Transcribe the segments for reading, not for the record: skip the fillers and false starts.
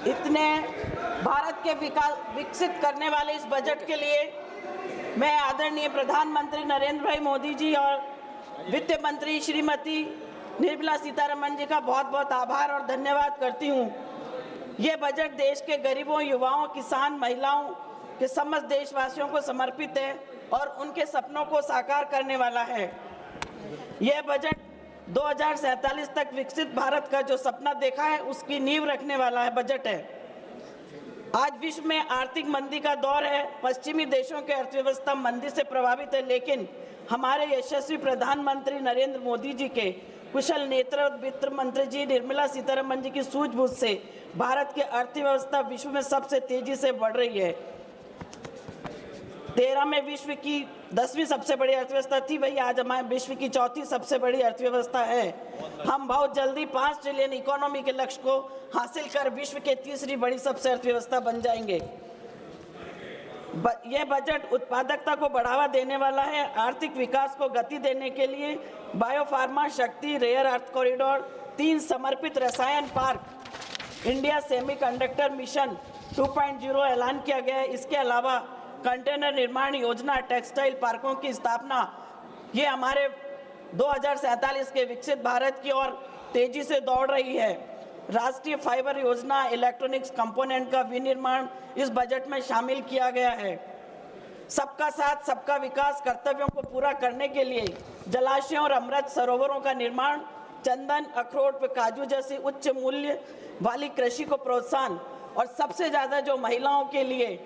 इतने भारत के विकसित करने वाले इस बजट के लिए मैं आदरणीय प्रधानमंत्री नरेंद्र भाई मोदी जी और वित्त मंत्री श्रीमती निर्मला सीतारमण जी का बहुत बहुत आभार और धन्यवाद करती हूँ। ये बजट देश के गरीबों, युवाओं, किसान, महिलाओं के समस्त देशवासियों को समर्पित है और उनके सपनों को साकार करने वाला है। यह बजट 2047 तक विकसित भारत का जो सपना देखा है उसकी नींव रखने वाला है बजट है। आज विश्व में आर्थिक मंदी का दौर है। पश्चिमी देशों के अर्थव्यवस्था मंदी से प्रभावित है, लेकिन हमारे यशस्वी प्रधानमंत्री नरेंद्र मोदी जी के कुशल नेतृत्व, वित्त मंत्री जी निर्मला सीतारमण जी की सूझबूझ से भारत की अर्थव्यवस्था विश्व में सबसे तेजी से बढ़ रही है। 2013 में विश्व की 10वीं सबसे बड़ी अर्थव्यवस्था थी, वही आज हमारे विश्व की 4थी सबसे बड़ी अर्थव्यवस्था है। हम बहुत जल्दी 5 ट्रिलियन इकोनॉमी के लक्ष्य को हासिल कर विश्व के तीसरी बड़ी सबसे अर्थव्यवस्था बन जाएंगे। यह बजट उत्पादकता को बढ़ावा देने वाला है। आर्थिक विकास को गति देने के लिए बायोफार्मा, शक्ति, रेयर अर्थ कॉरिडोर, 3 समर्पित रसायन पार्क, इंडिया सेमीकंडक्टर मिशन 2.0 ऐलान किया गया है। इसके अलावा कंटेनर निर्माण योजना, टेक्सटाइल पार्कों की स्थापना, ये हमारे 2047 के विकसित भारत की ओर तेजी से दौड़ रही है। राष्ट्रीय फाइबर योजना, इलेक्ट्रॉनिक्स कंपोनेंट का विनिर्माण इस बजट में शामिल किया गया है। सबका साथ सबका विकास कर्तव्यों को पूरा करने के लिए जलाशयों और अमृत सरोवरों का निर्माण, चंदन, अखरोट व काजू जैसी उच्च मूल्य वाली कृषि को प्रोत्साहन, और सबसे ज़्यादा जो महिलाओं के लिए,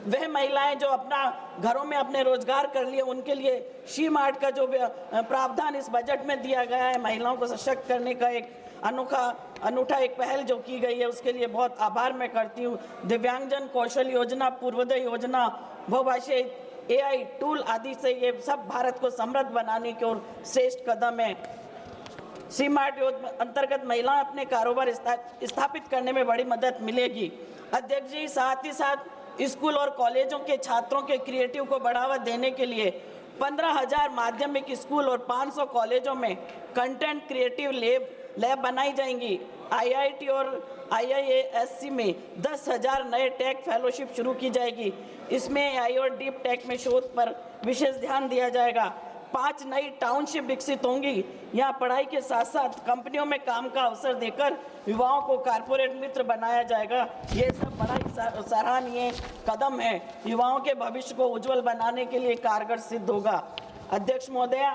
वह महिलाएं जो अपना घरों में अपने रोजगार कर लिए, उनके लिए शी मार्ट का जो प्रावधान इस बजट में दिया गया है, महिलाओं को सशक्त करने का एक अनूठा एक पहल जो की गई है, उसके लिए बहुत आभार मैं करती हूँ। दिव्यांगजन कौशल योजना, पूर्वोदय योजना, बहुभाषीय AI टूल आदि से ये सब भारत को समृद्ध बनाने की ओर श्रेष्ठ कदम है। सी मार्ट योजना अंतर्गत महिलाएं अपने कारोबार स्थापित करने में बड़ी मदद मिलेगी। अध्यक्ष जी, साथ ही साथ स्कूल और कॉलेजों के छात्रों के क्रिएटिव को बढ़ावा देने के लिए 15,000 माध्यमिक स्कूल और 500 कॉलेजों में कंटेंट क्रिएटिव लैब बनाई जाएंगी। IIT और IISc में 10,000 नए टेक फेलोशिप शुरू की जाएगी। इसमें AI और डीप टेक में शोध पर विशेष ध्यान दिया जाएगा। 5 नई टाउनशिप विकसित होंगी। यहाँ पढ़ाई के साथ साथ कंपनियों में काम का अवसर देकर युवाओं को कारपोरेट मित्र बनाया जाएगा। ये सब बड़ा ही सराहनीय कदम है, युवाओं के भविष्य को उज्जवल बनाने के लिए कारगर सिद्ध होगा। अध्यक्ष महोदया,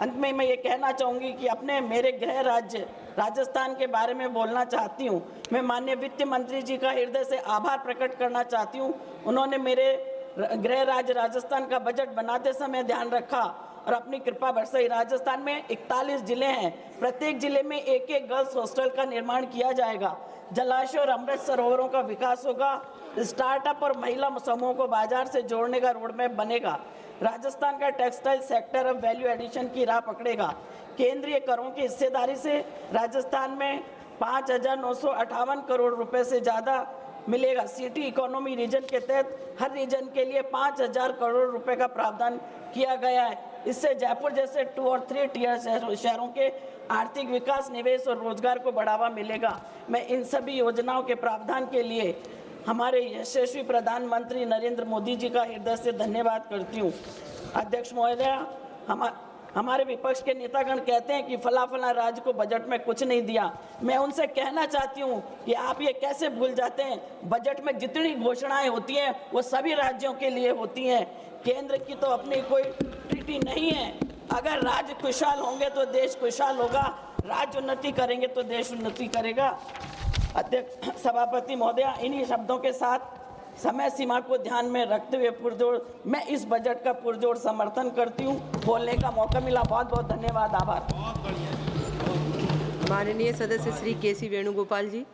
अंत में मैं ये कहना चाहूँगी कि अपने मेरे गृह राज्य राजस्थान के बारे में बोलना चाहती हूँ। मैं माननीय वित्त मंत्री जी का हृदय से आभार प्रकट करना चाहती हूँ। उन्होंने मेरे गृह राज्य राजस्थान का बजट बनाते समय ध्यान रखा और अपनी कृपा बरसाई। राजस्थान में 41 जिले हैं, प्रत्येक जिले में एक गर्ल्स हॉस्टल का निर्माण किया जाएगा। जलाशय और अमृत सरोवरों का विकास होगा। स्टार्टअप और महिला समूहों को बाजार से जोड़ने का रोडमैप बनेगा। राजस्थान का टेक्सटाइल सेक्टर अब वैल्यू एडिशन की राह पकड़ेगा। केंद्रीय करों की हिस्सेदारी से राजस्थान में 5,958 करोड़ रुपए से ज़्यादा मिलेगा। सिटी इकोनॉमी रीजन के तहत हर रीजन के लिए 5,000 करोड़ रुपए का प्रावधान किया गया है। इससे जयपुर जैसे 2 और 3 टियर शहरों के आर्थिक विकास, निवेश और रोजगार को बढ़ावा मिलेगा। मैं इन सभी योजनाओं के प्रावधान के लिए हमारे यशस्वी प्रधानमंत्री नरेंद्र मोदी जी का हृदय से धन्यवाद करती हूँ। अध्यक्ष महोदया, हमारे विपक्ष के नेतागण कहते हैं कि फला राज्य को बजट में कुछ नहीं दिया। मैं उनसे कहना चाहती हूँ कि आप ये कैसे भूल जाते हैं, बजट में जितनी घोषणाएं होती हैं वो सभी राज्यों के लिए होती हैं। केंद्र की तो अपनी कोई ट्रीटी नहीं है। अगर राज्य खुशहाल होंगे तो देश खुशहाल होगा, राज्य उन्नति करेंगे तो देश उन्नति करेगा। अध्यक्ष सभापति महोदया, इन्हीं शब्दों के साथ समय सीमा को ध्यान में रखते हुए पुरजोर मैं इस बजट का पुरजोर समर्थन करती हूँ। बोलने का मौका मिला, बहुत बहुत धन्यवाद, आभार। माननीय सदस्य श्री KC वेणुगोपाल जी।